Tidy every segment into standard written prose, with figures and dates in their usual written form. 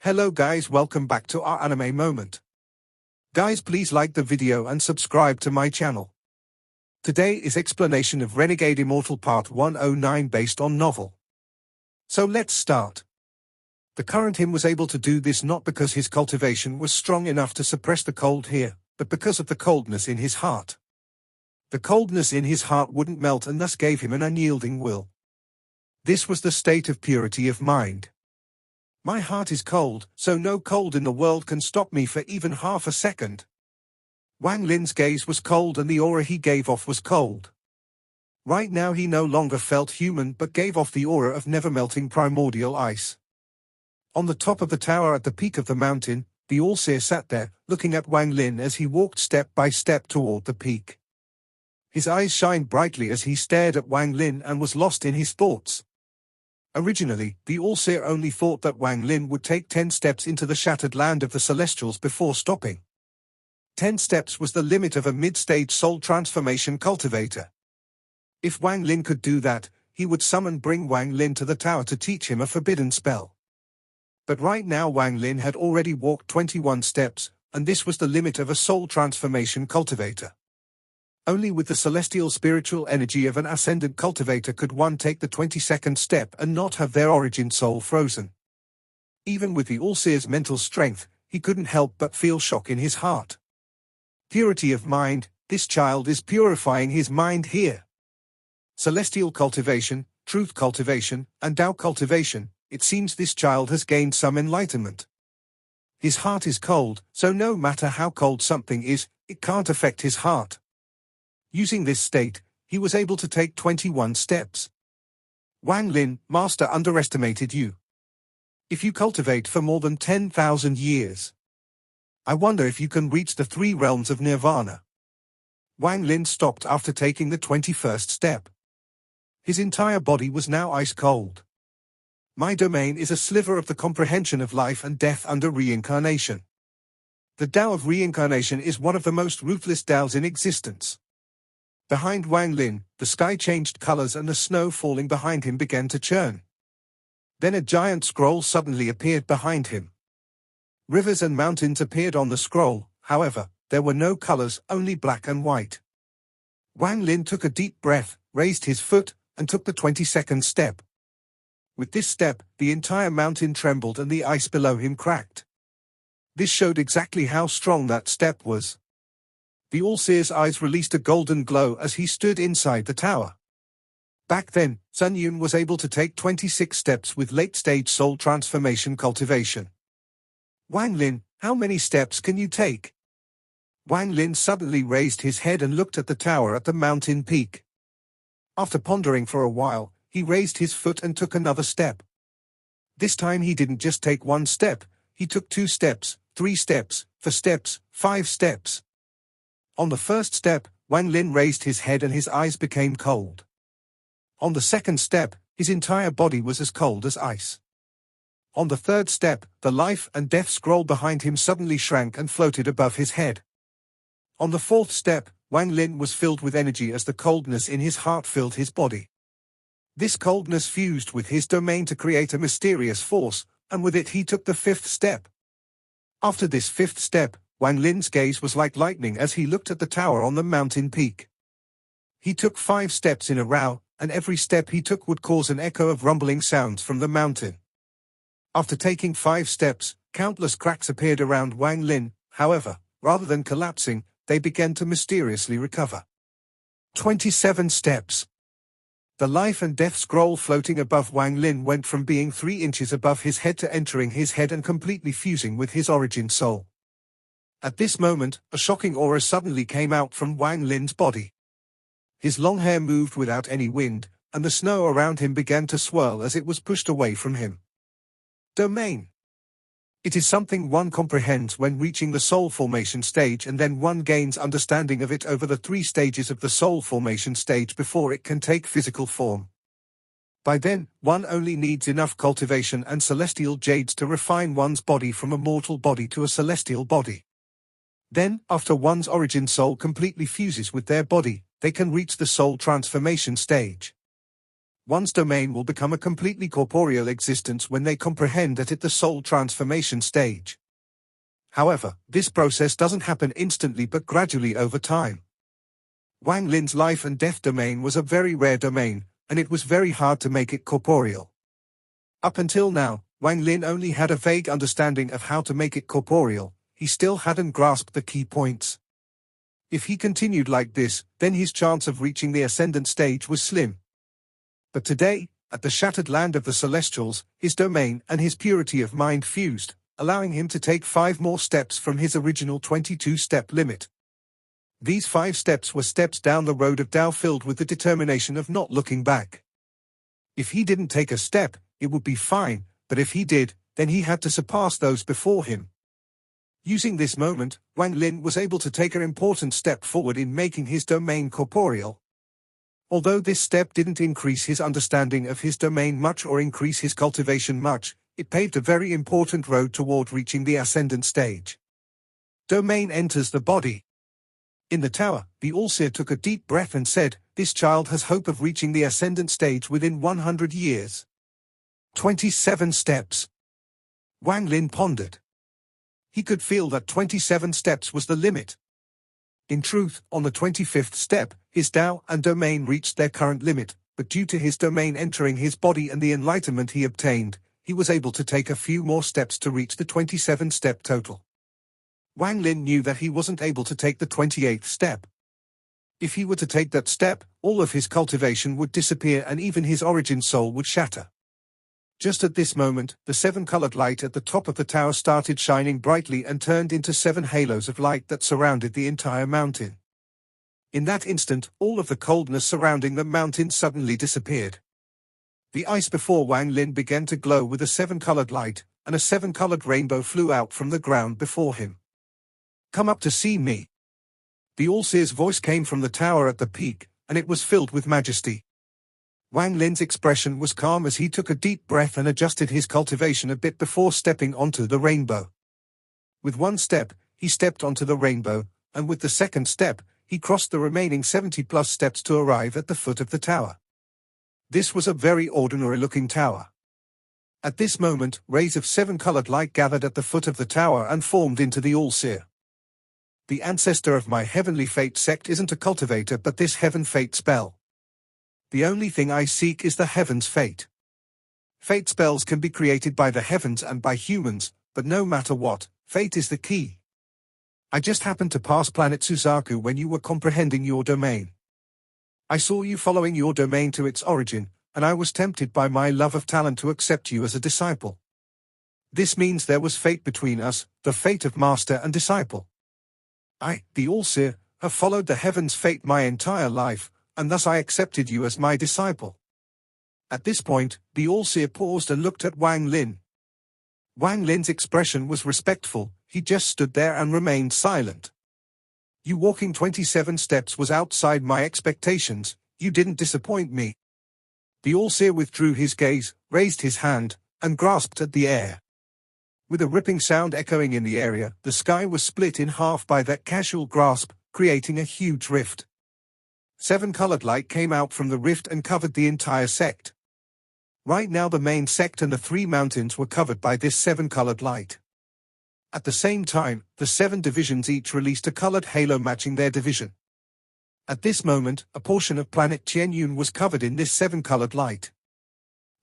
Hello guys, welcome back to our anime moment. Guys, please like the video and subscribe to my channel. Today is explanation of Renegade Immortal Part 109 based on novel. So let's start. The current him was able to do this not because his cultivation was strong enough to suppress the cold here, but because of the coldness in his heart. The coldness in his heart wouldn't melt and thus gave him an unyielding will. This was the state of purity of mind. My heart is cold, so no cold in the world can stop me for even half a second. Wang Lin's gaze was cold and the aura he gave off was cold. Right now he no longer felt human but gave off the aura of never-melting primordial ice. On the top of the tower at the peak of the mountain, the All-Seer sat there, looking at Wang Lin as he walked step by step toward the peak. His eyes shined brightly as he stared at Wang Lin and was lost in his thoughts. Originally, the All-Seer only thought that Wang Lin would take 10 steps into the shattered land of the Celestials before stopping. 10 steps was the limit of a mid-stage soul transformation cultivator. If Wang Lin could do that, he would bring Wang Lin to the tower to teach him a forbidden spell. But right now Wang Lin had already walked 21 steps, and this was the limit of a soul transformation cultivator. Only with the celestial spiritual energy of an ascendant cultivator could one take the 22nd step and not have their origin soul frozen. Even with the All-Seer's mental strength, he couldn't help but feel shock in his heart. Purity of mind, this child is purifying his mind here. Celestial cultivation, truth cultivation, and Tao cultivation, it seems this child has gained some enlightenment. His heart is cold, so no matter how cold something is, it can't affect his heart. Using this state, he was able to take 21 steps. Wang Lin, Master underestimated you. If you cultivate for more than 10,000 years, I wonder if you can reach the 3 realms of Nirvana. Wang Lin stopped after taking the 21st step. His entire body was now ice cold. My domain is a sliver of the comprehension of life and death under reincarnation. The Tao of reincarnation is one of the most ruthless Taos in existence. Behind Wang Lin, the sky changed colors and the snow falling behind him began to churn. Then a giant scroll suddenly appeared behind him. Rivers and mountains appeared on the scroll, however, there were no colors, only black and white. Wang Lin took a deep breath, raised his foot, and took the 22nd step. With this step, the entire mountain trembled and the ice below him cracked. This showed exactly how strong that step was. The All-Seer's eyes released a golden glow as he stood inside the tower. Back then, Sun Yun was able to take 26 steps with late-stage soul transformation cultivation. Wang Lin, how many steps can you take? Wang Lin suddenly raised his head and looked at the tower at the mountain peak. After pondering for a while, he raised his foot and took another step. This time he didn't just take 1 step, he took 2 steps, 3 steps, 4 steps, 5 steps. On the first step, Wang Lin raised his head and his eyes became cold. On the second step, his entire body was as cold as ice. On the third step, the life and death scroll behind him suddenly shrank and floated above his head. On the fourth step, Wang Lin was filled with energy as the coldness in his heart filled his body. This coldness fused with his domain to create a mysterious force, and with it he took the 5th step. After this 5th step, Wang Lin's gaze was like lightning as he looked at the tower on the mountain peak. He took 5 steps in a row, and every step he took would cause an echo of rumbling sounds from the mountain. After taking 5 steps, countless cracks appeared around Wang Lin, however, rather than collapsing, they began to mysteriously recover. 27 steps. The life and death scroll floating above Wang Lin went from being 3 inches above his head to entering his head and completely fusing with his origin soul. At this moment, a shocking aura suddenly came out from Wang Lin's body. His long hair moved without any wind, and the snow around him began to swirl as it was pushed away from him. Domain. It is something one comprehends when reaching the soul formation stage, and then one gains understanding of it over the 3 stages of the soul formation stage before it can take physical form. By then, one only needs enough cultivation and celestial jades to refine one's body from a mortal body to a celestial body. Then, after one's origin soul completely fuses with their body, they can reach the soul transformation stage. One's domain will become a completely corporeal existence when they comprehend that it's the soul transformation stage. However, this process doesn't happen instantly but gradually over time. Wang Lin's life and death domain was a very rare domain, and it was very hard to make it corporeal. Up until now, Wang Lin only had a vague understanding of how to make it corporeal. He still hadn't grasped the key points. If he continued like this, then his chance of reaching the ascendant stage was slim. But today, at the shattered land of the Celestials, his domain and his purity of mind fused, allowing him to take 5 more steps from his original 22-step limit. These 5 steps were steps down the road of Tao filled with the determination of not looking back. If he didn't take a step, it would be fine, but if he did, then he had to surpass those before him. Using this moment, Wang Lin was able to take an important step forward in making his domain corporeal. Although this step didn't increase his understanding of his domain much or increase his cultivation much, it paved a very important road toward reaching the ascendant stage. Domain enters the body. In the tower, the All-Seer took a deep breath and said, "This child has hope of reaching the ascendant stage within 100 years. 27 steps." Wang Lin pondered. He could feel that 27 steps was the limit. In truth, on the 25th step, his Tao and domain reached their current limit, but due to his domain entering his body and the enlightenment he obtained, he was able to take a few more steps to reach the 27-step total. Wang Lin knew that he wasn't able to take the 28th step. If he were to take that step, all of his cultivation would disappear and even his origin soul would shatter. Just at this moment, the 7-colored light at the top of the tower started shining brightly and turned into 7 halos of light that surrounded the entire mountain. In that instant, all of the coldness surrounding the mountain suddenly disappeared. The ice before Wang Lin began to glow with a 7-colored light, and a 7-colored rainbow flew out from the ground before him. "Come up to see me." The All-Seer's voice came from the tower at the peak, and it was filled with majesty. Wang Lin's expression was calm as he took a deep breath and adjusted his cultivation a bit before stepping onto the rainbow. With one step, he stepped onto the rainbow, and with the second step, he crossed the remaining 70+ steps to arrive at the foot of the tower. This was a very ordinary-looking tower. At this moment, rays of 7-colored light gathered at the foot of the tower and formed into the All-Seer. "The ancestor of my heavenly fate sect isn't a cultivator but this heaven fate spell. The only thing I seek is the heaven's fate. Fate spells can be created by the heavens and by humans, but no matter what, fate is the key. I just happened to pass planet Suzaku when you were comprehending your domain. I saw you following your domain to its origin, and I was tempted by my love of talent to accept you as a disciple. This means there was fate between us, the fate of master and disciple. I, the All-Seer, have followed the heaven's fate my entire life, and thus I accepted you as my disciple." At this point, the All-Seer paused and looked at Wang Lin. Wang Lin's expression was respectful, he just stood there and remained silent. "You walking 27 steps was outside my expectations, you didn't disappoint me." The All-Seer withdrew his gaze, raised his hand, and grasped at the air. With a ripping sound echoing in the area, the sky was split in half by that casual grasp, creating a huge rift. 7-colored light came out from the rift and covered the entire sect. Right now the main sect and the 3 mountains were covered by this 7-colored light. At the same time, the 7 divisions each released a colored halo matching their division. At this moment, a portion of planet Tianyun was covered in this 7-colored light.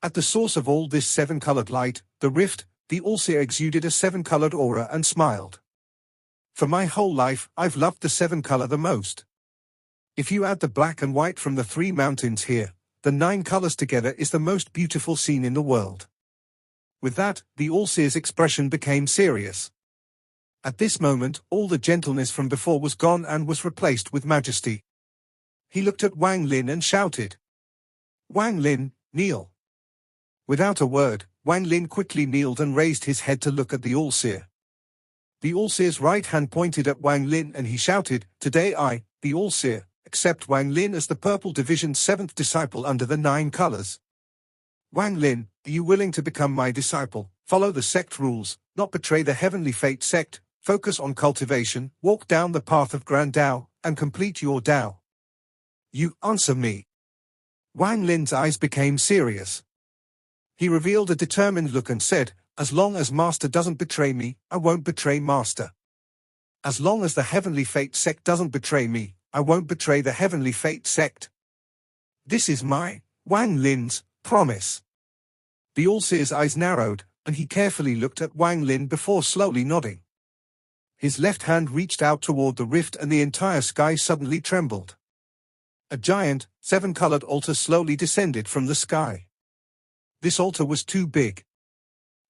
At the source of all this 7-colored light, the rift, the All-Seer exuded a 7-colored aura and smiled. "For my whole life, I've loved the 7-color the most. If you add the black and white from the 3 mountains here, the 9 colors together is the most beautiful scene in the world." With that, the All-Seer's expression became serious. At this moment, all the gentleness from before was gone and was replaced with majesty. He looked at Wang Lin and shouted, "Wang Lin, kneel." Without a word, Wang Lin quickly kneeled and raised his head to look at the All-Seer. The All-Seer's right hand pointed at Wang Lin and he shouted, "Today I, the All-Seer, accept Wang Lin as the Purple Division's 7th disciple under the 9 colors. Wang Lin, are you willing to become my disciple, follow the sect rules, not betray the heavenly fate sect, focus on cultivation, walk down the path of Grand Tao, and complete your Tao? You answer me." Wang Lin's eyes became serious. He revealed a determined look and said, "As long as Master doesn't betray me, I won't betray Master. As long as the Heavenly Fate sect doesn't betray me, I won't betray the Heavenly Fate sect. This is my, Wang Lin's, promise." The All-Seer's eyes narrowed, and he carefully looked at Wang Lin before slowly nodding. His left hand reached out toward the rift and the entire sky suddenly trembled. A giant, seven-colored altar slowly descended from the sky. This altar was too big.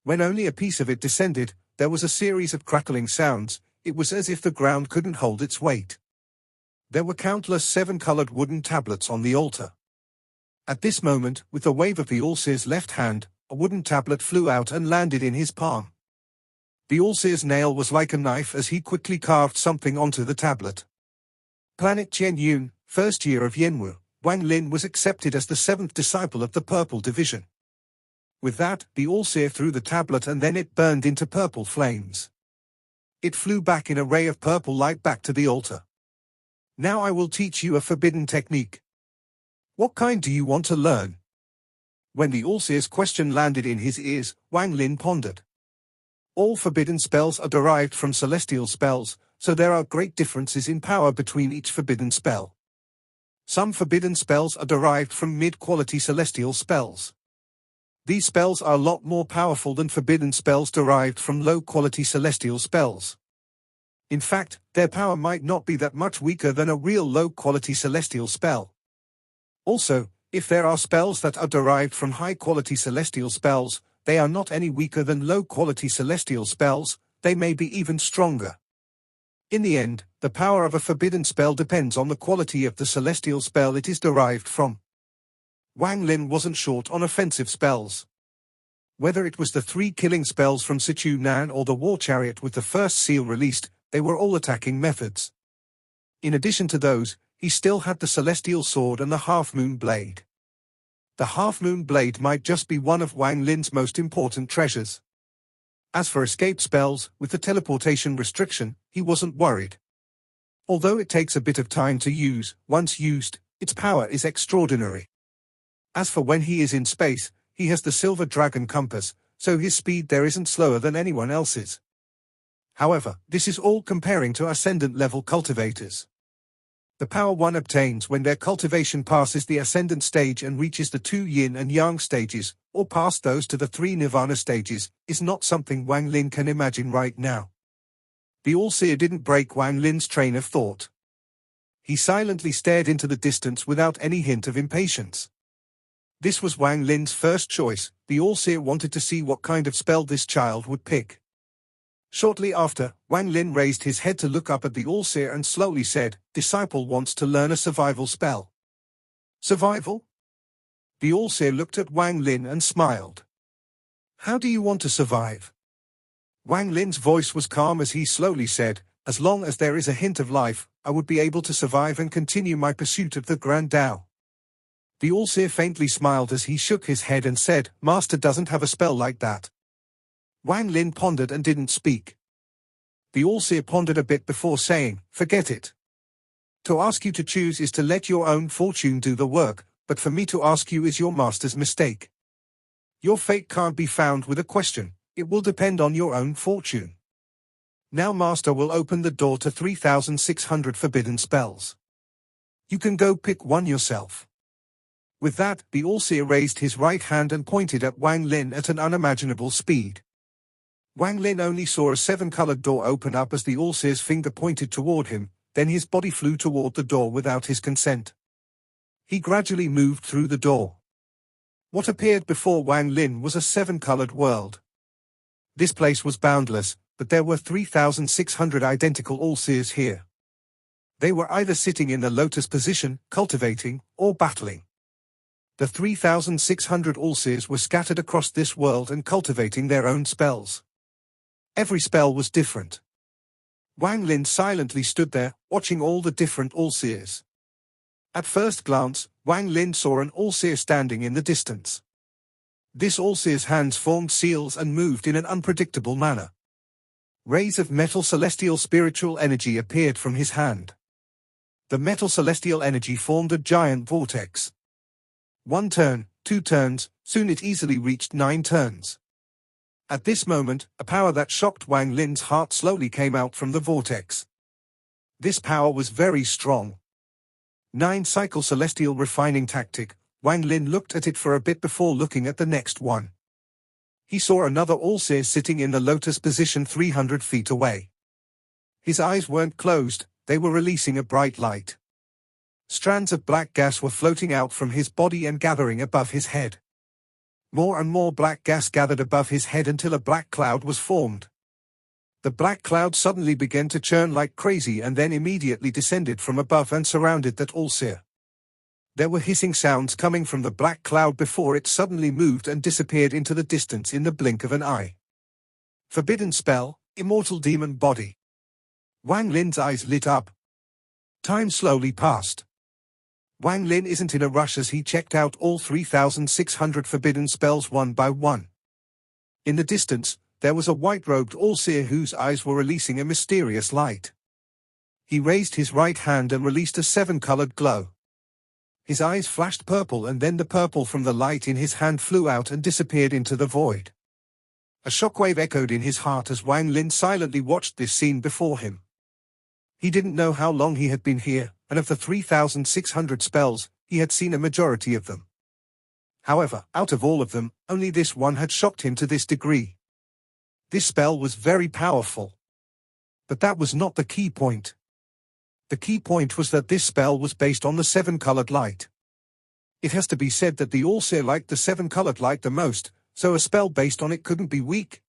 When only a piece of it descended, there was a series of crackling sounds. It was as if the ground couldn't hold its weight. There were countless seven-colored wooden tablets on the altar. At this moment, with a wave of the All-Seer's left hand, a wooden tablet flew out and landed in his palm. The All-Seer's nail was like a knife as he quickly carved something onto the tablet. Planet Qianyun, first year of Yenwu, Wang Lin was accepted as the seventh disciple of the Purple Division. With that, the All-Seer threw the tablet and then it burned into purple flames. It flew back in a ray of purple light back to the altar. "Now I will teach you a forbidden technique. What kind do you want to learn?" When the All-Seer's question landed in his ears, Wang Lin pondered. All forbidden spells are derived from celestial spells, so there are great differences in power between each forbidden spell. Some forbidden spells are derived from mid-quality celestial spells. These spells are a lot more powerful than forbidden spells derived from low-quality celestial spells. In fact, their power might not be that much weaker than a real low-quality celestial spell. Also, if there are spells that are derived from high-quality celestial spells, they are not any weaker than low-quality celestial spells, they may be even stronger. In the end, the power of a forbidden spell depends on the quality of the celestial spell it is derived from. Wang Lin wasn't short on offensive spells. Whether it was the 3 killing spells from Sichu Nan or the War Chariot with the first seal released, they were all attacking methods. In addition to those, he still had the Celestial Sword and the Half-Moon Blade. The Half-Moon Blade might just be one of Wang Lin's most important treasures. As for escape spells, with the teleportation restriction, he wasn't worried. Although it takes a bit of time to use, once used, its power is extraordinary. As for when he is in space, he has the Silver Dragon Compass, so his speed there isn't slower than anyone else's. However, this is all comparing to Ascendant-level cultivators. The power one obtains when their cultivation passes the Ascendant stage and reaches the 2 Yin and Yang stages, or past those to the 3 Nirvana stages, is not something Wang Lin can imagine right now. The All-Seer didn't break Wang Lin's train of thought. He silently stared into the distance without any hint of impatience. This was Wang Lin's first choice. The All-Seer wanted to see what kind of spell this child would pick. Shortly after, Wang Lin raised his head to look up at the All-Seer and slowly said, "Disciple wants to learn a survival spell." "Survival?" The All-Seer looked at Wang Lin and smiled. "How do you want to survive?" Wang Lin's voice was calm as he slowly said, "As long as there is a hint of life, I would be able to survive and continue my pursuit of the Grand Tao." The All-Seer faintly smiled as he shook his head and said, "Master doesn't have a spell like that." Wang Lin pondered and didn't speak. The All-Seer pondered a bit before saying, "Forget it. To ask you to choose is to let your own fortune do the work, but for me to ask you is your master's mistake. Your fate can't be found with a question, it will depend on your own fortune. Now master will open the door to 3,600 forbidden spells. You can go pick one yourself." With that, the All-Seer raised his right hand and pointed at Wang Lin at an unimaginable speed. Wang Lin only saw a 7-colored door open up as the All-Seer's finger pointed toward him, then his body flew toward the door without his consent. He gradually moved through the door. What appeared before Wang Lin was a 7-colored world. This place was boundless, but there were 3,600 identical All-Seers here. They were either sitting in the lotus position, cultivating, or battling. The 3,600 All-Seers were scattered across this world and cultivating their own spells. Every spell was different. Wang Lin silently stood there, watching all the different All-Seers. At first glance, Wang Lin saw an All-Seer standing in the distance. This All-Seer's hands formed seals and moved in an unpredictable manner. Rays of metal celestial spiritual energy appeared from his hand. The metal celestial energy formed a giant vortex. 1 turn, 2 turns, soon it easily reached 9 turns. At this moment, a power that shocked Wang Lin's heart slowly came out from the vortex. This power was very strong. 9-cycle celestial refining tactic. Wang Lin looked at it for a bit before looking at the next one. He saw another All-Seer sitting in the lotus position 300 feet away. His eyes weren't closed, they were releasing a bright light. Strands of black gas were floating out from his body and gathering above his head. More and more black gas gathered above his head until a black cloud was formed. The black cloud suddenly began to churn like crazy and then immediately descended from above and surrounded that All-Seer. There were hissing sounds coming from the black cloud before it suddenly moved and disappeared into the distance in the blink of an eye. Forbidden spell, Immortal Demon Body. Wang Lin's eyes lit up. Time slowly passed. Wang Lin isn't in a rush as he checked out all 3,600 forbidden spells one by one. In the distance, there was a white-robed All-Seer whose eyes were releasing a mysterious light. He raised his right hand and released a 7-colored glow. His eyes flashed purple and then the purple from the light in his hand flew out and disappeared into the void. A shockwave echoed in his heart as Wang Lin silently watched this scene before him. He didn't know how long he had been here, and of the 3,600 spells, he had seen a majority of them. However, out of all of them, only this one had shocked him to this degree. This spell was very powerful. But that was not the key point. The key point was that this spell was based on the 7-colored light. It has to be said that the All-Seer liked the 7-colored light the most, so a spell based on it couldn't be weak.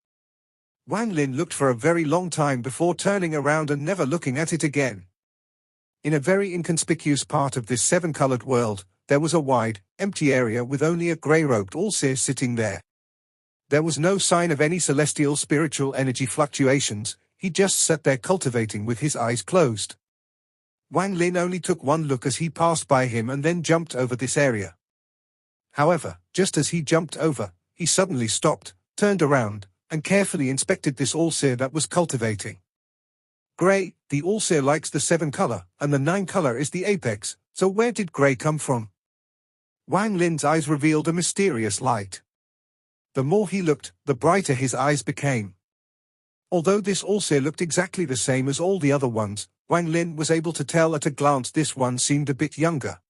Wang Lin looked for a very long time before turning around and never looking at it again. In a very inconspicuous part of this 7-colored world, there was a wide, empty area with only a grey-robed All-Seer sitting there. There was no sign of any celestial spiritual energy fluctuations, he just sat there cultivating with his eyes closed. Wang Lin only took one look as he passed by him and then jumped over this area. However, just as he jumped over, he suddenly stopped, turned around, and carefully inspected this All-Seer that was cultivating. Grey, the All-Seer likes the 7-color, and the 9-color is the apex, so where did Grey come from? Wang Lin's eyes revealed a mysterious light. The more he looked, the brighter his eyes became. Although this All-Seer looked exactly the same as all the other ones, Wang Lin was able to tell at a glance this one seemed a bit younger.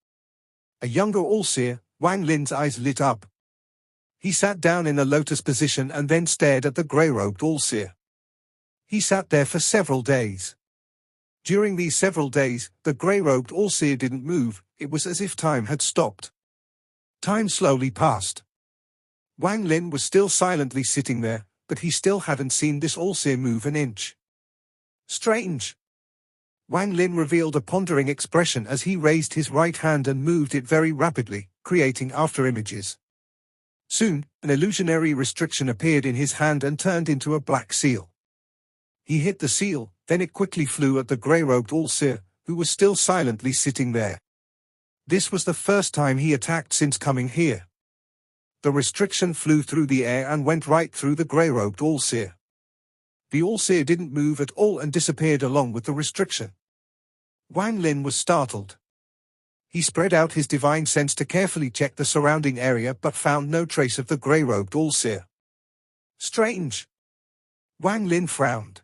A younger All-Seer, Wang Lin's eyes lit up. He sat down in a lotus position and then stared at the grey-robed All-Seer. He sat there for several days. During these several days, the grey-robed All-Seer didn't move, it was as if time had stopped. Time slowly passed. Wang Lin was still silently sitting there, but he still hadn't seen this All-Seer move an inch. Strange. Wang Lin revealed a pondering expression as he raised his right hand and moved it very rapidly, creating afterimages. Soon, an illusionary restriction appeared in his hand and turned into a black seal. He hit the seal, then it quickly flew at the grey-robed All-Seer, who was still silently sitting there. This was the first time he attacked since coming here. The restriction flew through the air and went right through the grey-robed All-Seer. The All-Seer didn't move at all and disappeared along with the restriction. Wang Lin was startled. He spread out his divine sense to carefully check the surrounding area but found no trace of the grey-robed All-Seer. Strange. Wang Lin frowned.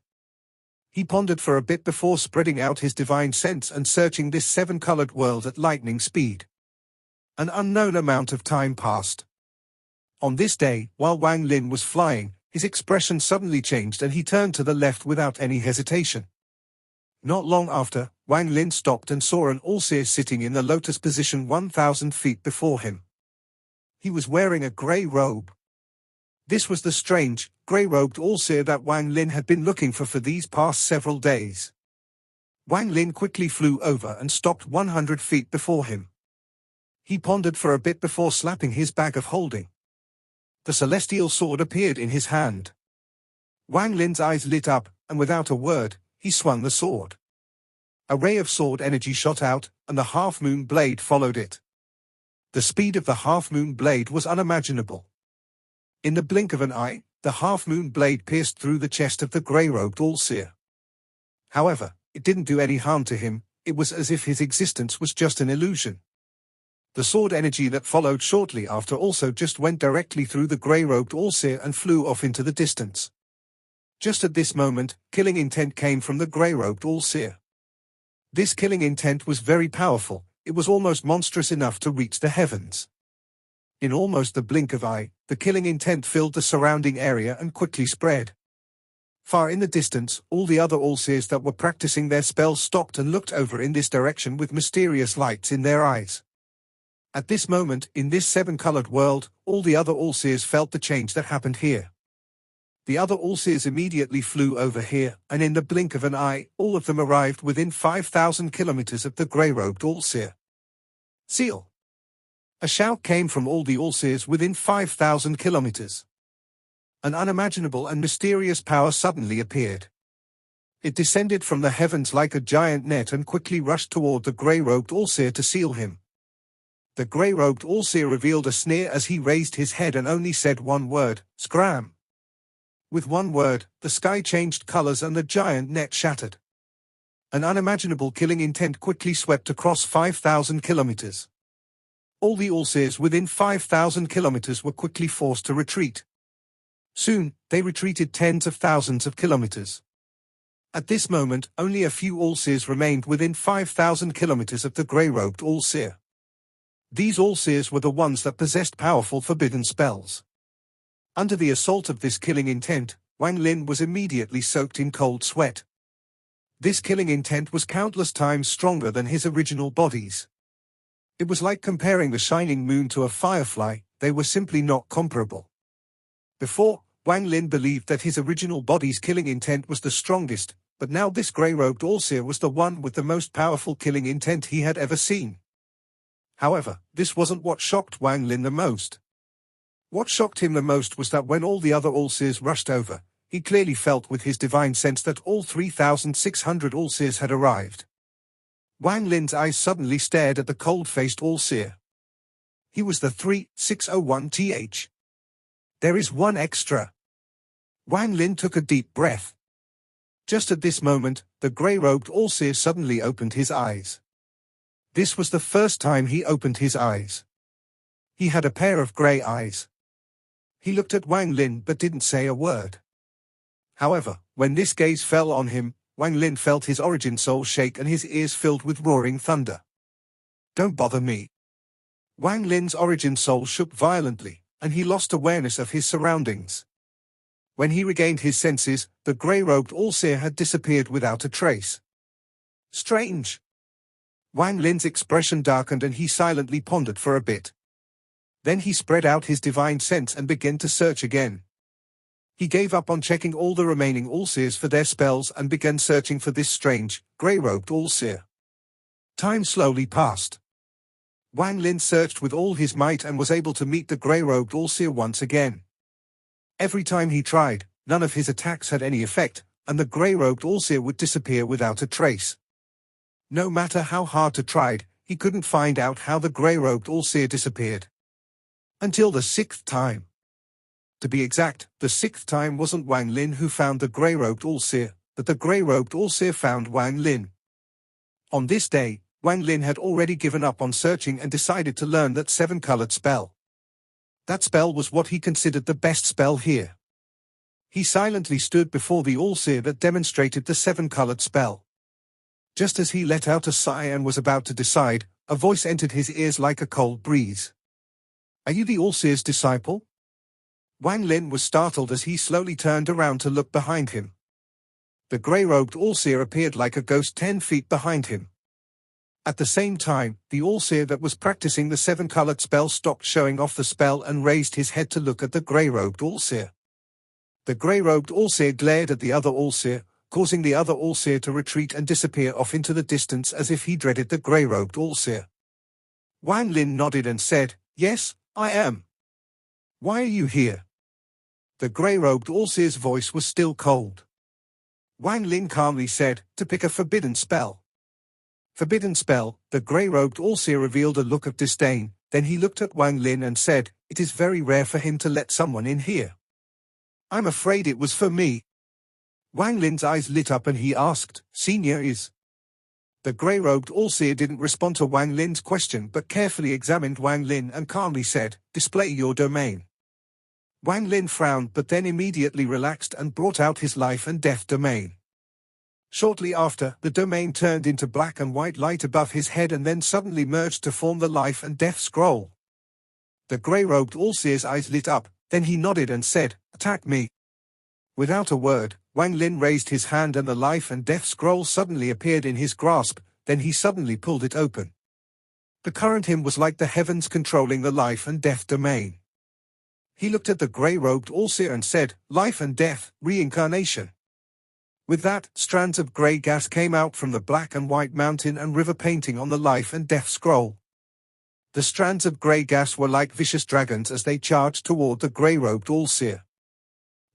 He pondered for a bit before spreading out his divine sense and searching this 7-colored world at lightning speed. An unknown amount of time passed. On this day, while Wang Lin was flying, his expression suddenly changed and he turned to the left without any hesitation. Not long after, Wang Lin stopped and saw an All-Seer sitting in the lotus position 1,000 feet before him. He was wearing a grey robe. This was the strange, grey-robed All-Seer that Wang Lin had been looking for these past several days. Wang Lin quickly flew over and stopped 100 feet before him. He pondered for a bit before slapping his bag of holding. The celestial sword appeared in his hand. Wang Lin's eyes lit up, and without a word, he swung the sword. A ray of sword energy shot out, and the half-moon blade followed it. The speed of the half-moon blade was unimaginable. In the blink of an eye, the half-moon blade pierced through the chest of the grey-robed All-Seer. However, it didn't do any harm to him, it was as if his existence was just an illusion. The sword energy that followed shortly after also just went directly through the grey-robed Allseer and flew off into the distance. Just at this moment, killing intent came from the grey-robed Allseer. This killing intent was very powerful. It was almost monstrous enough to reach the heavens. In almost the blink of eye, the killing intent filled the surrounding area and quickly spread. Far in the distance, all the other Allseers that were practicing their spells stopped and looked over in this direction with mysterious lights in their eyes. At this moment, in this seven-colored world, all the other Allseers felt the change that happened here. The other Allseers immediately flew over here, and in the blink of an eye, all of them arrived within 5,000 kilometers of the grey-robed Allseer. Seal! A shout came from all the Allseers within 5,000 kilometers. An unimaginable and mysterious power suddenly appeared. It descended from the heavens like a giant net and quickly rushed toward the grey-robed Allseer to seal him. The grey-robed Allseer revealed a sneer as he raised his head and only said one word, "Scram." With one word, the sky changed colors and the giant net shattered. An unimaginable killing intent quickly swept across 5,000 kilometers. All the Allseers within 5,000 kilometers were quickly forced to retreat. Soon, they retreated tens of thousands of kilometers. At this moment, only a few Allseers remained within 5,000 kilometers of the grey-robed Allseer. These Allseers were the ones that possessed powerful forbidden spells. Under the assault of this killing intent, Wang Lin was immediately soaked in cold sweat. This killing intent was countless times stronger than his original bodies. It was like comparing the shining moon to a firefly. They were simply not comparable. Before, Wang Lin believed that his original body's killing intent was the strongest, but now this grey-robed Allseer was the one with the most powerful killing intent he had ever seen. However, this wasn't what shocked Wang Lin the most. What shocked him the most was that when all the other Allseers rushed over, he clearly felt with his divine sense that all 3,600 Allseers had arrived. Wang Lin's eyes suddenly stared at the cold-faced Allseer. He was the 3601th. There is one extra. Wang Lin took a deep breath. Just at this moment, the grey-robed Allseer suddenly opened his eyes. This was the first time he opened his eyes. He had a pair of grey eyes. He looked at Wang Lin but didn't say a word. However, when this gaze fell on him, Wang Lin felt his origin soul shake and his ears filled with roaring thunder. "Don't bother me." Wang Lin's origin soul shook violently, and he lost awareness of his surroundings. When he regained his senses, the grey-robed Allseer had disappeared without a trace. Strange. Wang Lin's expression darkened and he silently pondered for a bit. Then he spread out his divine sense and began to search again. He gave up on checking all the remaining Allseers for their spells and began searching for this strange, grey-robed Allseer. Time slowly passed. Wang Lin searched with all his might and was able to meet the grey-robed Allseer once again. Every time he tried, none of his attacks had any effect, and the grey-robed Allseer would disappear without a trace. No matter how hard he tried, he couldn't find out how the grey-robed Allseer disappeared. Until the 6th time. To be exact, the 6th time wasn't Wang Lin who found the grey-robed Allseer, but the grey-robed Allseer found Wang Lin. On this day, Wang Lin had already given up on searching and decided to learn that seven-colored spell. That spell was what he considered the best spell here. He silently stood before the Allseer that demonstrated the seven-colored spell. Just as he let out a sigh and was about to decide, a voice entered his ears like a cold breeze. "Are you the Allseer's disciple?" Wang Lin was startled as he slowly turned around to look behind him. The grey-robed Allseer appeared like a ghost 10 feet behind him. At the same time, the Allseer that was practicing the seven-colored spell stopped showing off the spell and raised his head to look at the grey-robed Allseer. The grey-robed Allseer glared at the other Allseer, causing the other Allseer to retreat and disappear off into the distance as if he dreaded the grey-robed Allseer. Wang Lin nodded and said, "Yes, I am." "Why are you here?" The grey-robed Allseer's voice was still cold. Wang Lin calmly said, "To pick a forbidden spell." "Forbidden spell?" The grey-robed Allseer revealed a look of disdain, then he looked at Wang Lin and said, "It is very rare for him to let someone in here. I'm afraid it was for me." Wang Lin's eyes lit up and he asked, "Senior is?" The grey-robed all-seer didn't respond to Wang Lin's question but carefully examined Wang Lin and calmly said, "Display your domain." Wang Lin frowned but then immediately relaxed and brought out his life and death domain. Shortly after, the domain turned into black and white light above his head and then suddenly merged to form the life and death scroll. The grey-robed all-seer's eyes lit up, then he nodded and said, "Attack me." Without a word, Wang Lin raised his hand and the life and death scroll suddenly appeared in his grasp, then he suddenly pulled it open. The current him was like the heavens controlling the life and death domain. He looked at the grey-robed all-seer and said, "Life and death, reincarnation." With that, strands of grey gas came out from the black and white mountain and river painting on the life and death scroll. The strands of grey gas were like vicious dragons as they charged toward the grey-robed all-seer.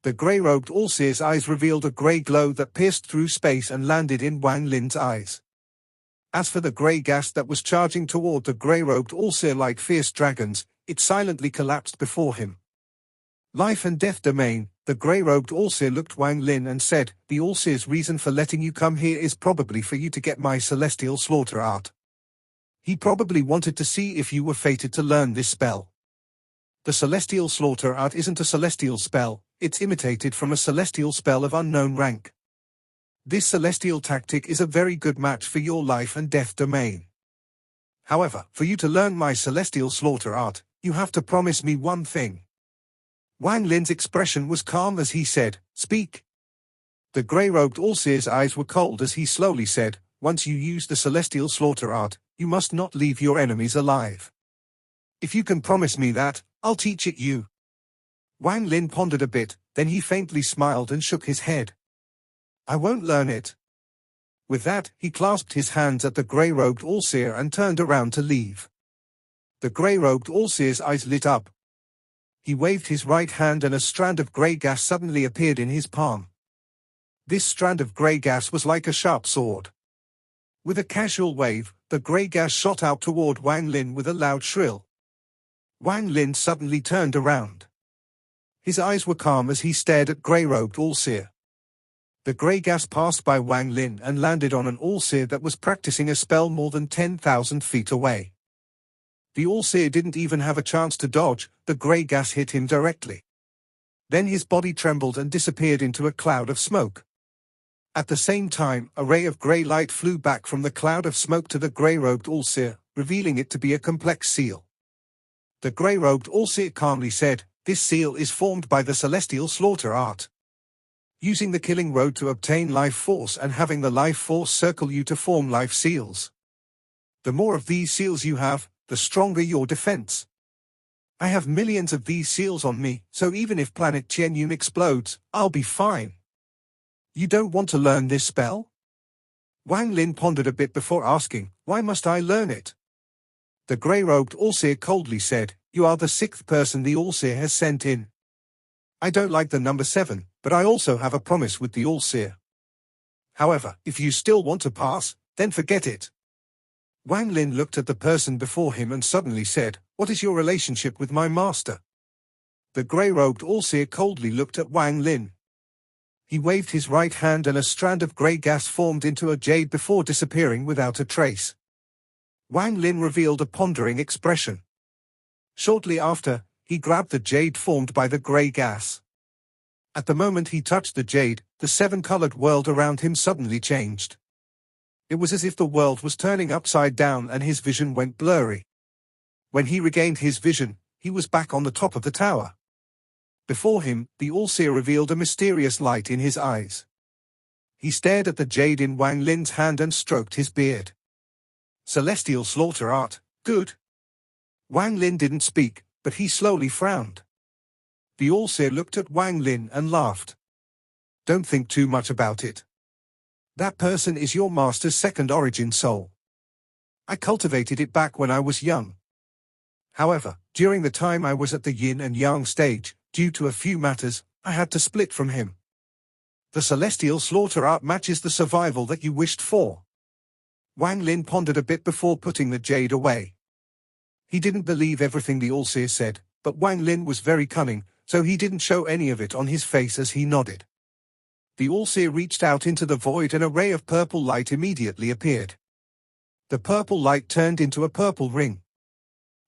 The grey-robed all-seer's eyes revealed a grey glow that pierced through space and landed in Wang Lin's eyes. As for the grey gas that was charging toward the grey-robed all-seer like fierce dragons, it silently collapsed before him. Life and death domain, the grey-robed all-seer looked Wang Lin and said, "The all-seer's reason for letting you come here is probably for you to get my celestial slaughter art. He probably wanted to see if you were fated to learn this spell. The celestial slaughter art isn't a celestial spell, it's imitated from a celestial spell of unknown rank. This celestial tactic is a very good match for your life and death domain. However, for you to learn my celestial slaughter art, you have to promise me one thing." Wang Lin's expression was calm as he said, "Speak." The grey-robed all-seer's eyes were cold as he slowly said, "Once you use the celestial slaughter art, you must not leave your enemies alive. If you can promise me that, I'll teach it you." Wang Lin pondered a bit, then he faintly smiled and shook his head. "I won't learn it." With that, he clasped his hands at the grey-robed all-seer and turned around to leave. The grey-robed all-seer's eyes lit up. He waved his right hand and a strand of grey gas suddenly appeared in his palm. This strand of grey gas was like a sharp sword. With a casual wave, the grey gas shot out toward Wang Lin with a loud shrill. Wang Lin suddenly turned around. His eyes were calm as he stared at grey-robed all-seer. The grey gas passed by Wang Lin and landed on an all-seer that was practicing a spell more than 10,000 feet away. The all-seer didn't even have a chance to dodge, the grey gas hit him directly. Then his body trembled and disappeared into a cloud of smoke. At the same time, a ray of grey light flew back from the cloud of smoke to the grey-robed all-seer, revealing it to be a complex seal. The grey-robed all-seer calmly said, "This seal is formed by the celestial slaughter art. Using the killing road to obtain life force and having the life force circle you to form life seals. The more of these seals you have, the stronger your defense. I have millions of these seals on me, so even if planet Qianyun explodes, I'll be fine. You don't want to learn this spell?" Wang Lin pondered a bit before asking, "Why must I learn it?" The grey-robed all-seer coldly said, "You are the 6th person the all-seer has sent in. I don't like the number 7, but I also have a promise with the all-seer. However, if you still want to pass, then forget it." Wang Lin looked at the person before him and suddenly said, "What is your relationship with my master?" The grey-robed all-seer coldly looked at Wang Lin. He waved his right hand and a strand of grey gas formed into a jade before disappearing without a trace. Wang Lin revealed a pondering expression. Shortly after, he grabbed the jade formed by the grey gas. At the moment he touched the jade, the 7-colored world around him suddenly changed. It was as if the world was turning upside down and his vision went blurry. When he regained his vision, he was back on the top of the tower. Before him, the all-seer revealed a mysterious light in his eyes. He stared at the jade in Wang Lin's hand and stroked his beard. "Celestial slaughter art, good." Wang Lin didn't speak, but he slowly frowned. The all-seer looked at Wang Lin and laughed. "Don't think too much about it. That person is your master's second origin soul. I cultivated it back when I was young. However, during the time I was at the yin and yang stage, due to a few matters, I had to split from him. The celestial slaughter art matches the survival that you wished for." Wang Lin pondered a bit before putting the jade away. He didn't believe everything the all-seer said, but Wang Lin was very cunning, so he didn't show any of it on his face as he nodded. The all-seer reached out into the void and a ray of purple light immediately appeared. The purple light turned into a purple ring.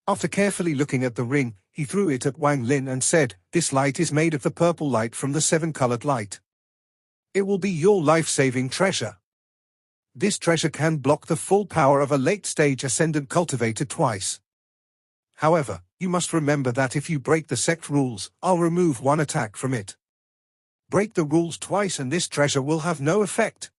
After carefully looking at the ring, he threw it at Wang Lin and said, "This light is made of the purple light from the seven-colored light. It will be your life-saving treasure. This treasure can block the full power of a late-stage ascendant cultivator twice. However, you must remember that if you break the sect rules, I'll remove one attack from it. Break the rules twice and this treasure will have no effect.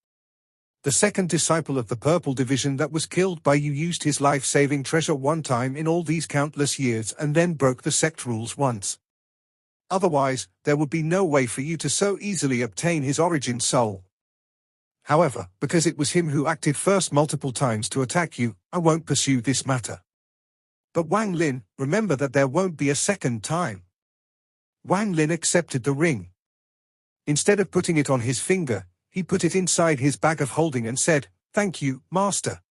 The second disciple of the Purple Division that was killed by you used his life-saving treasure one time in all these countless years and then broke the sect rules once. Otherwise, there would be no way for you to so easily obtain his origin soul. However, because it was him who acted first multiple times to attack you, I won't pursue this matter. But Wang Lin, remember that there won't be a second time." Wang Lin accepted the ring. Instead of putting it on his finger, he put it inside his bag of holding and said, "Thank you, Master."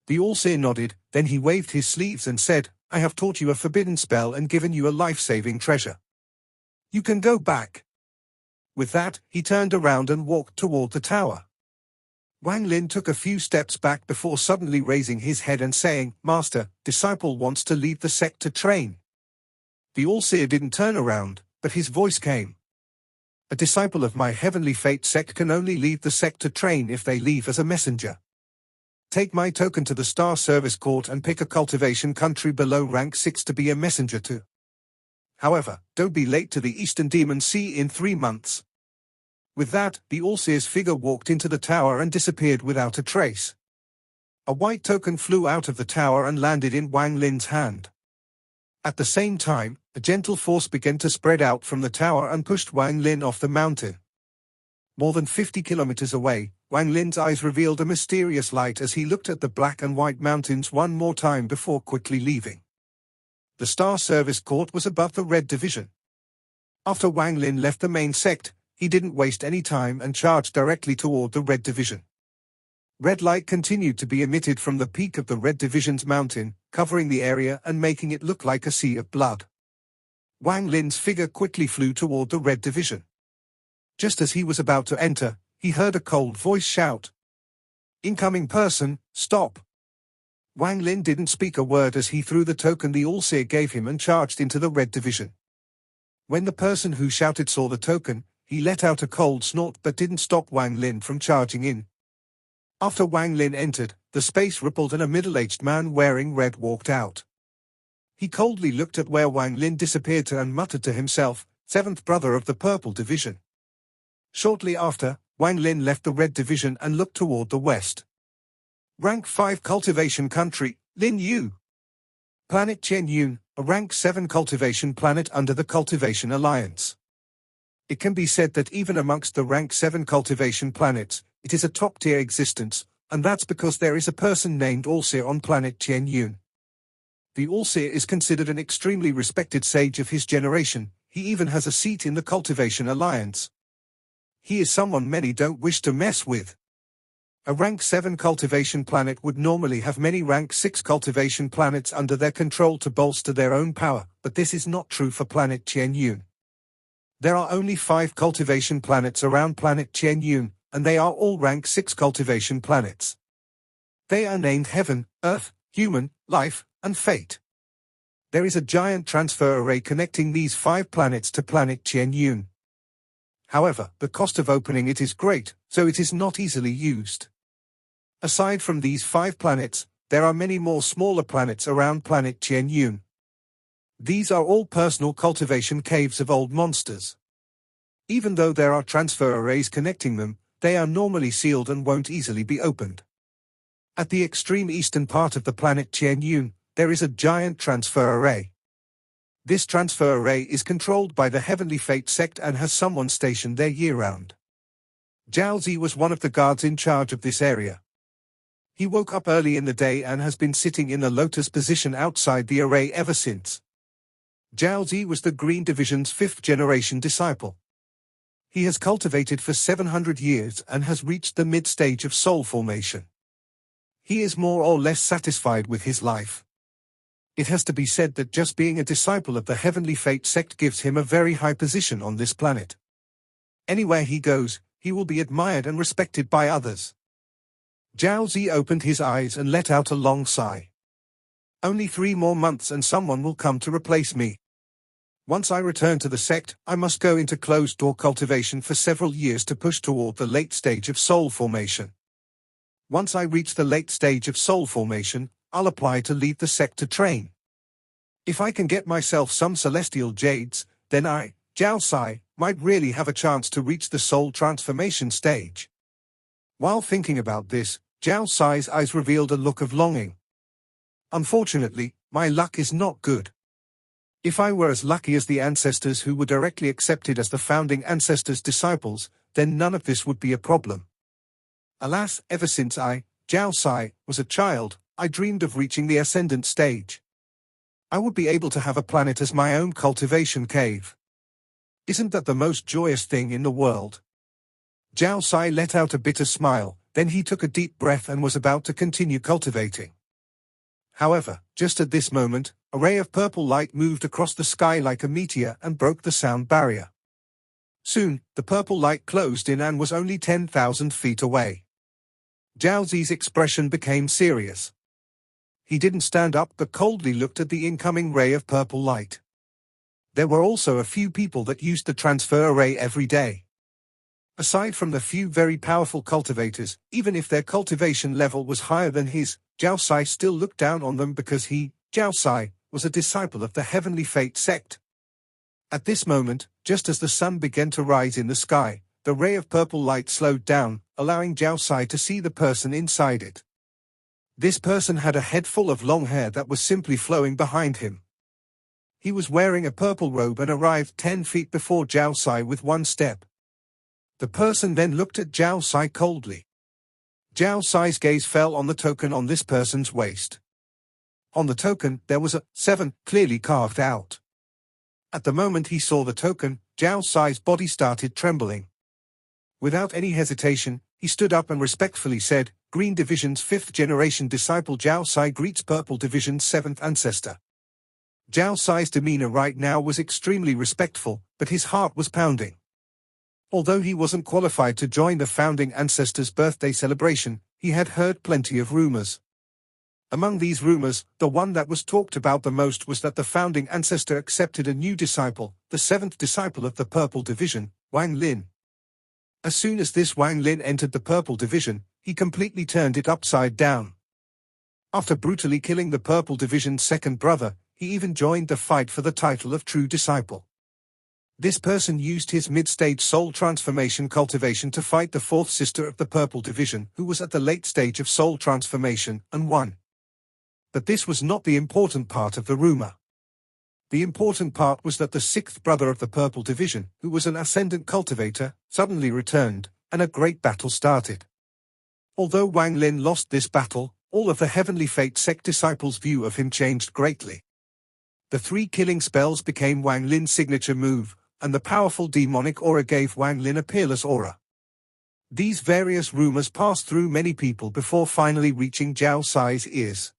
The All-Seer nodded, then he waved his sleeves and said, "I have taught you a forbidden spell and given you a life-saving treasure. You can go back." With that, he turned around and walked toward the tower. Wang Lin took a few steps back before suddenly raising his head and saying, "Master, disciple wants to leave the sect to train." The All-Seer didn't turn around, but his voice came. "A disciple of my heavenly fate sect can only leave the sect to train if they leave as a messenger. Take my token to the Star Service Court and pick a cultivation country below rank 6 to be a messenger to. However, don't be late to the Eastern Demon Sea in 3 months." With that, the All-Seer's figure walked into the tower and disappeared without a trace. A white token flew out of the tower and landed in Wang Lin's hand. At the same time, a gentle force began to spread out from the tower and pushed Wang Lin off the mountain. More than 50 kilometers away, Wang Lin's eyes revealed a mysterious light as he looked at the black and white mountains one more time before quickly leaving. The Star Service Court was above the Red Division. After Wang Lin left the main sect, he didn't waste any time and charged directly toward the Red Division. Red light continued to be emitted from the peak of the Red Division's mountain, covering the area and making it look like a sea of blood. Wang Lin's figure quickly flew toward the Red Division. Just as he was about to enter, he heard a cold voice shout, "Incoming person, stop!" Wang Lin didn't speak a word as he threw the token the All-Seer gave him and charged into the Red Division. When the person who shouted saw the token, he let out a cold snort but didn't stop Wang Lin from charging in. After Wang Lin entered, the space rippled and a middle-aged man wearing red walked out. He coldly looked at where Wang Lin disappeared to and muttered to himself, "Seventh brother of the Purple Division." Shortly after, Wang Lin left the Red Division and looked toward the west. Rank 5 Cultivation Country, Lin Yu. Planet Chen Yun, a Rank 7 cultivation planet under the Cultivation Alliance. It can be said that even amongst the Rank 7 cultivation planets, it is a top-tier existence, and that's because there is a person named All-Seer on planet Chen Yun. The All-Seer is considered an extremely respected sage of his generation. He even has a seat in the Cultivation Alliance. He is someone many don't wish to mess with. A Rank 7 cultivation planet would normally have many Rank 6 cultivation planets under their control to bolster their own power, but this is not true for planet Chen Yun. There are only 5 cultivation planets around planet Chen Yun, and they are all Rank 6 cultivation planets. They are named Heaven, Earth, Human, Life, and Fate. There is a giant transfer array connecting these 5 planets to planet Chen Yun. However, the cost of opening it is great, so it is not easily used. Aside from these 5 planets, there are many more smaller planets around planet Chen Yun. These are all personal cultivation caves of old monsters. Even though there are transfer arrays connecting them, they are normally sealed and won't easily be opened. At the extreme eastern part of the planet Chen Yun, there is a giant transfer array. This transfer array is controlled by the Heavenly Fate sect and has someone stationed there year-round. Zhao Zi was one of the guards in charge of this area. He woke up early in the day and has been sitting in the lotus position outside the array ever since. Zhao Zi was the Green Division's 5th-generation disciple. He has cultivated for 700 years and has reached the mid-stage of soul formation. He is more or less satisfied with his life. It has to be said that just being a disciple of the Heavenly Fate sect gives him a very high position on this planet. Anywhere he goes, he will be admired and respected by others. Zhao Zi opened his eyes and let out a long sigh. Only 3 more months and someone will come to replace me. Once I return to the sect, I must go into closed-door cultivation for several years to push toward the late stage of soul formation. Once I reach the late stage of soul formation, I'll apply to leave the sect to train. If I can get myself some celestial jades, then I, Zhao Sai, might really have a chance to reach the soul transformation stage. While thinking about this, Zhao Sai's eyes revealed a look of longing. Unfortunately, my luck is not good. If I were as lucky as the ancestors who were directly accepted as the founding ancestors' disciples, then none of this would be a problem. Alas, ever since I, Zhao Sai, was a child, I dreamed of reaching the ascendant stage. I would be able to have a planet as my own cultivation cave. Isn't that the most joyous thing in the world? Zhao Sai let out a bitter smile, then he took a deep breath and was about to continue cultivating. However, just at this moment, a ray of purple light moved across the sky like a meteor and broke the sound barrier. Soon, the purple light closed in and was only 10,000 feet away. Zhao Zi's expression became serious. He didn't stand up but coldly looked at the incoming ray of purple light. There were also a few people that used the transfer array every day. Aside from the few very powerful cultivators, even if their cultivation level was higher than his, Zhao Sai still looked down on them because he, Zhao Sai, was a disciple of the Heavenly Fate sect. At this moment, just as the sun began to rise in the sky, the ray of purple light slowed down, allowing Zhao Sai to see the person inside it. This person had a head full of long hair that was simply flowing behind him. He was wearing a purple robe and arrived 10 feet before Zhao Sai with one step. The person then looked at Zhao Sai coldly. Zhao Sai's gaze fell on the token on this person's waist. On the token, there was a 7 clearly carved out. At the moment he saw the token, Zhao Sai's body started trembling. Without any hesitation, he stood up and respectfully said, "Green Division's 5th generation disciple Zhao Sai greets Purple Division's 7th ancestor." Zhao Sai's demeanor right now was extremely respectful, but his heart was pounding. Although he wasn't qualified to join the founding ancestors' birthday celebration, he had heard plenty of rumors. Among these rumors, the one that was talked about the most was that the founding ancestor accepted a new disciple, the 7th disciple of the Purple Division, Wang Lin. As soon as this Wang Lin entered the Purple Division, he completely turned it upside down. After brutally killing the Purple Division's second brother, he even joined the fight for the title of True Disciple. This person used his mid-stage soul transformation cultivation to fight the 4th sister of the Purple Division, who was at the late stage of soul transformation, and won. But this was not the important part of the rumor. The important part was that the 6th brother of the Purple Division, who was an ascendant cultivator, suddenly returned, and a great battle started. Although Wang Lin lost this battle, all of the Heavenly Fate sect disciples' view of him changed greatly. The 3 killing spells became Wang Lin's signature move, and the powerful demonic aura gave Wang Lin a peerless aura. These various rumors passed through many people before finally reaching Zhao Sai's ears.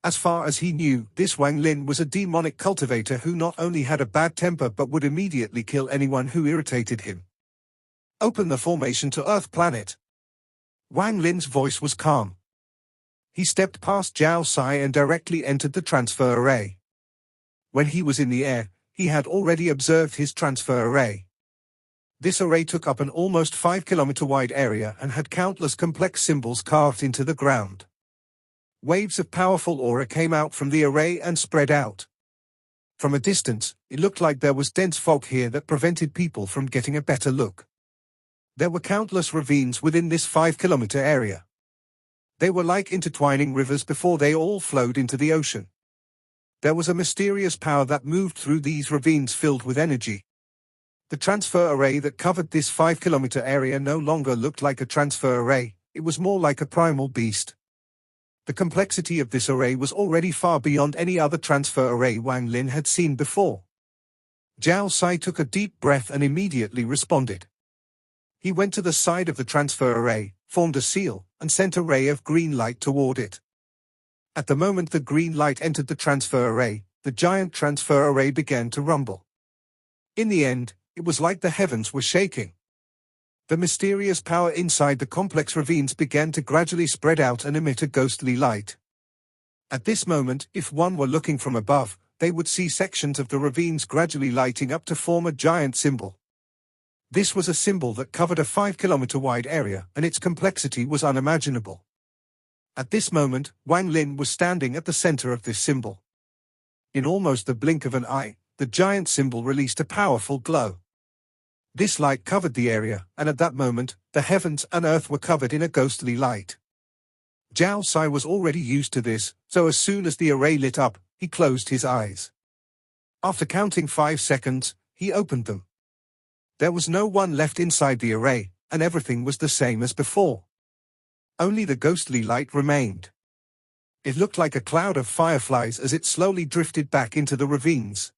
As far as he knew, this Wang Lin was a demonic cultivator who not only had a bad temper but would immediately kill anyone who irritated him. "Open the formation to Earth planet." Wang Lin's voice was calm. He stepped past Zhao Sai and directly entered the transfer array. When he was in the air, he had already observed his transfer array. This array took up an almost 5-kilometer wide area and had countless complex symbols carved into the ground. Waves of powerful aura came out from the array and spread out. From a distance, it looked like there was dense fog here that prevented people from getting a better look. There were countless ravines within this 5-kilometer area. They were like intertwining rivers before they all flowed into the ocean. There was a mysterious power that moved through these ravines filled with energy. The transfer array that covered this 5-kilometer area no longer looked like a transfer array, it was more like a primal beast. The complexity of this array was already far beyond any other transfer array Wang Lin had seen before. Zhao Sai took a deep breath and immediately responded. He went to the side of the transfer array, formed a seal, and sent a ray of green light toward it. At the moment the green light entered the transfer array, the giant transfer array began to rumble. In the end, it was like the heavens were shaking. The mysterious power inside the complex ravines began to gradually spread out and emit a ghostly light. At this moment, if one were looking from above, they would see sections of the ravines gradually lighting up to form a giant symbol. This was a symbol that covered a 5-kilometer wide area, and its complexity was unimaginable. At this moment, Wang Lin was standing at the center of this symbol. In almost the blink of an eye, the giant symbol released a powerful glow. This light covered the area, and at that moment, the heavens and earth were covered in a ghostly light. Zhao Sai was already used to this, so as soon as the array lit up, he closed his eyes. After counting 5 seconds, he opened them. There was no one left inside the array, and everything was the same as before. Only the ghostly light remained. It looked like a cloud of fireflies as it slowly drifted back into the ravines.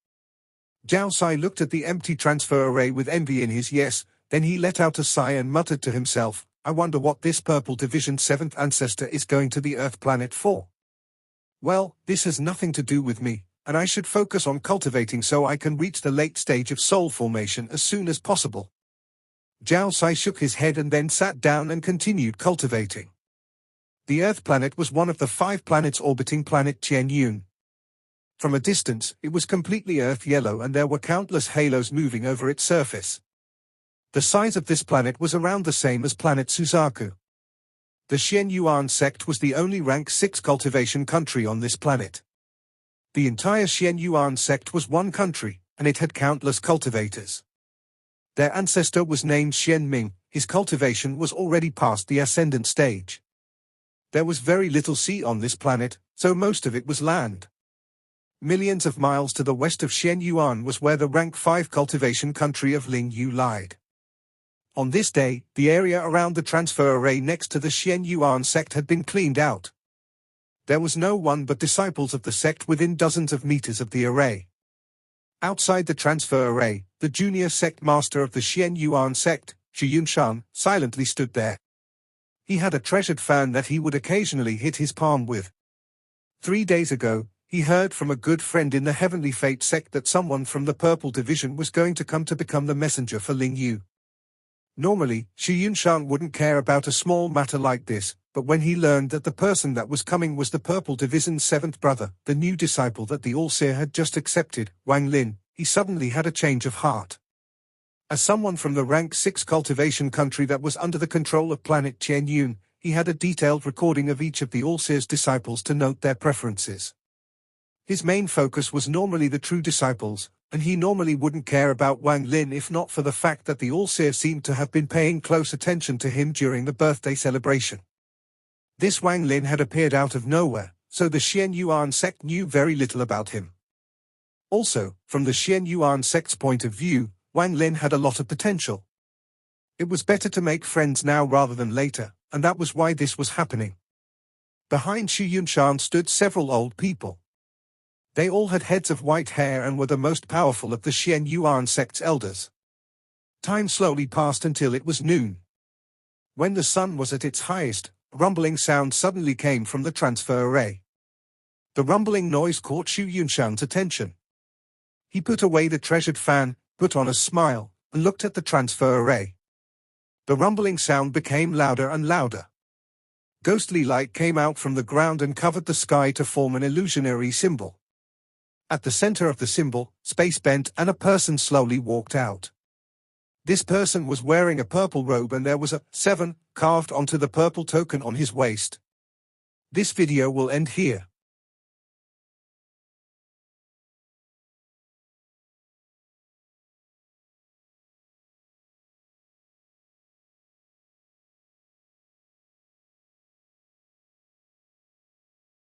Zhao Sai looked at the empty transfer array with envy in his yes, then he let out a sigh and muttered to himself, I wonder what this Purple Division 7th ancestor is going to the Earth planet for. Well, this has nothing to do with me, and I should focus on cultivating so I can reach the late stage of soul formation as soon as possible. Zhao Sai shook his head and then sat down and continued cultivating. The Earth planet was one of the 5 planets orbiting planet Qianyun. From a distance, it was completely earth yellow and there were countless halos moving over its surface. The size of this planet was around the same as planet Suzaku. The Xianyuan sect was the only rank 6 cultivation country on this planet. The entire Xianyuan sect was one country, and it had countless cultivators. Their ancestor was named Xianming, his cultivation was already past the ascendant stage. There was very little sea on this planet, so most of it was land. Millions of miles to the west of Xianyuan was where the rank 5 cultivation country of Lingyu lied. On this day, the area around the transfer array next to the Xianyuan sect had been cleaned out. There was no one but disciples of the sect within dozens of meters of the array. Outside the transfer array, the junior sect master of the Xianyuan sect, Xu Yunshan, silently stood there. He had a treasured fan that he would occasionally hit his palm with. 3 days ago, he heard from a good friend in the Heavenly Fate sect that someone from the Purple Division was going to come to become the messenger for Ling Yu. Normally, Xu Yunshan wouldn't care about a small matter like this, but when he learned that the person that was coming was the Purple Division's 7th brother, the new disciple that the All-Seer had just accepted, Wang Lin, he suddenly had a change of heart. As someone from the rank 6 cultivation country that was under the control of planet Qianyun, he had a detailed recording of each of the All-Seer's disciples to note their preferences. His main focus was normally the true disciples, and he normally wouldn't care about Wang Lin if not for the fact that the All-Seer seemed to have been paying close attention to him during the birthday celebration. This Wang Lin had appeared out of nowhere, so the Xianyuan sect knew very little about him. Also, from the Xianyuan sect's point of view, Wang Lin had a lot of potential. It was better to make friends now rather than later, and that was why this was happening. Behind Xu Yunshan stood several old people. They all had heads of white hair and were the most powerful of the Xianyuan sect's elders. Time slowly passed until it was noon. When the sun was at its highest, a rumbling sound suddenly came from the transfer array. The rumbling noise caught Xu Yunshan's attention. He put away the treasured fan, put on a smile, and looked at the transfer array. The rumbling sound became louder and louder. Ghostly light came out from the ground and covered the sky to form an illusionary symbol. At the center of the symbol, space bent and a person slowly walked out. This person was wearing a purple robe and there was a 7 carved onto the purple token on his waist. This video will end here.